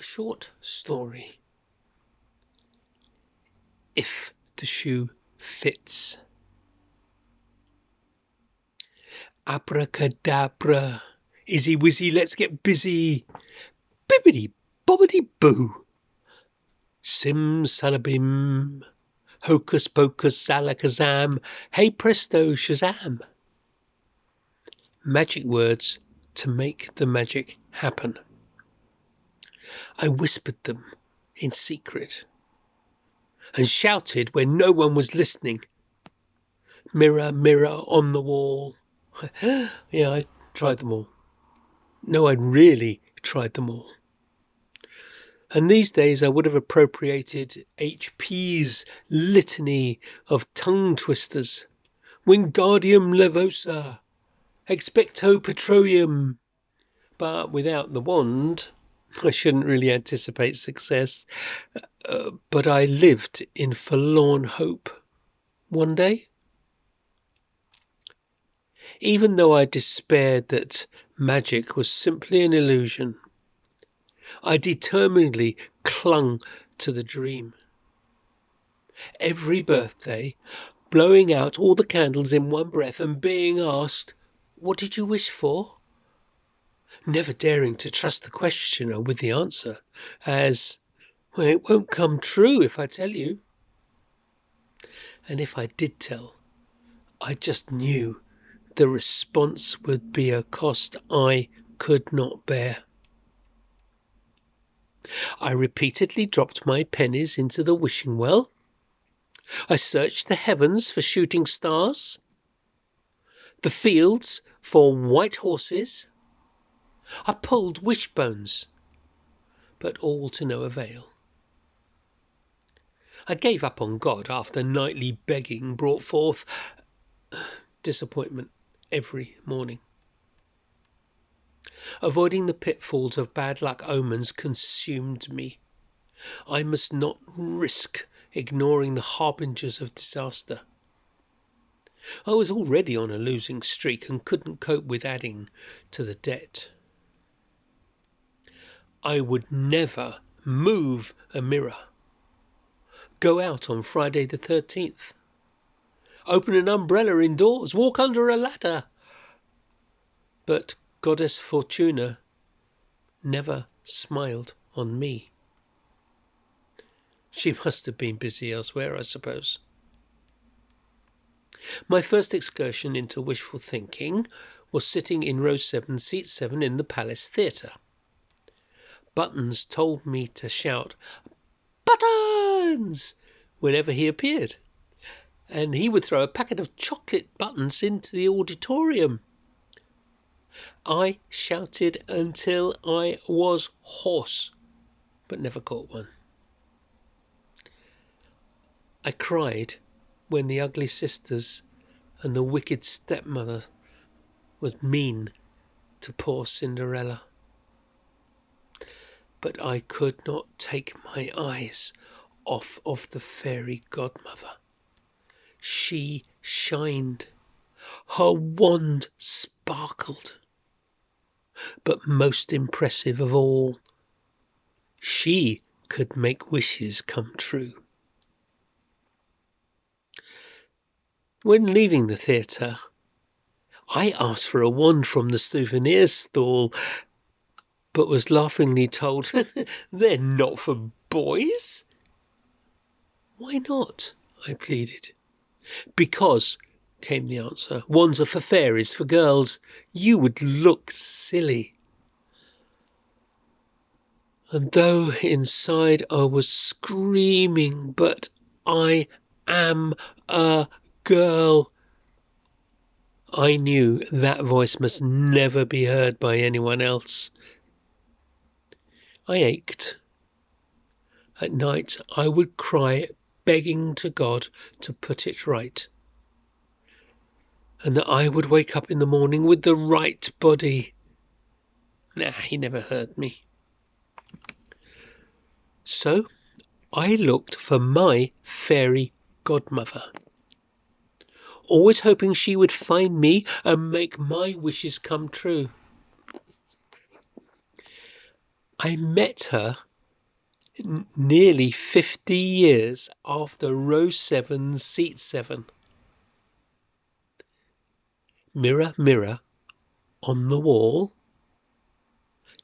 A short story. If the shoe fits. Abracadabra, izzy wizzy, let's get busy. Bibbidi bobbidi boo. Sim salabim. Hocus pocus alakazam. Hey presto shazam. Magic words to make the magic happen. I whispered them in secret and shouted when no one was listening. Mirror, mirror on the wall. Yeah, I tried them all. No, I'd really tried them all. And these days I would have appropriated H.P.'s litany of tongue twisters. Wingardium Leviosa, Expecto Patronum. But without the wand, I shouldn't really anticipate success. But I lived in forlorn hope. One day, even though I despaired that magic was simply an illusion, I determinedly clung to the dream. Every birthday, blowing out all the candles in one breath and being asked, "What did you wish for?" Never daring to trust the questioner with the answer, as, "Well, it won't come true if I tell you." And if I did tell, I just knew the response would be a cost I could not bear. I repeatedly dropped my pennies into the wishing well. I searched the heavens for shooting stars, the fields for white horses. I pulled wishbones, but all to no avail. I gave up on God after nightly begging brought forth disappointment every morning. Avoiding the pitfalls of bad luck omens consumed me. I must not risk ignoring the harbingers of disaster. I was already on a losing streak and couldn't cope with adding to the debt. I would never move a mirror, go out on Friday the 13th, open an umbrella indoors, walk under a ladder. But Goddess Fortuna never smiled on me. She must have been busy elsewhere, I suppose. My first excursion into wishful thinking was sitting in row 7, seat 7 in the Palace Theatre. Buttons told me to shout, "Buttons!" whenever he appeared, and he would throw a packet of chocolate buttons into the auditorium. I shouted until I was hoarse, but never caught one. I cried when the ugly sisters and the wicked stepmother was mean to poor Cinderella. But I could not take my eyes off of the fairy godmother. She shined. Her wand sparkled. But most impressive of all, she could make wishes come true. When leaving the theatre, I asked for a wand from the souvenir stall, but was laughingly told, "They're not for boys." "Why not?" I pleaded. "Because," came the answer, "wands are for fairies, for girls. You would look silly." And though inside I was screaming, "But I am a girl," I knew that voice must never be heard by anyone else. I ached. At night I would cry, begging to God to put it right, and that I would wake up in the morning with the right body. Nah, he never heard me. So I looked for my fairy godmother, always hoping she would find me and make my wishes come true. I met her Nearly 50 years after row 7, seat 7. Mirror, mirror on the wall,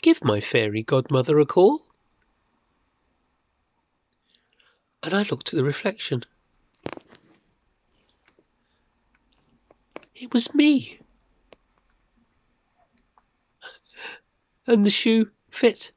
give my fairy godmother a call. And I looked at the reflection. It was me. And the shoe fit.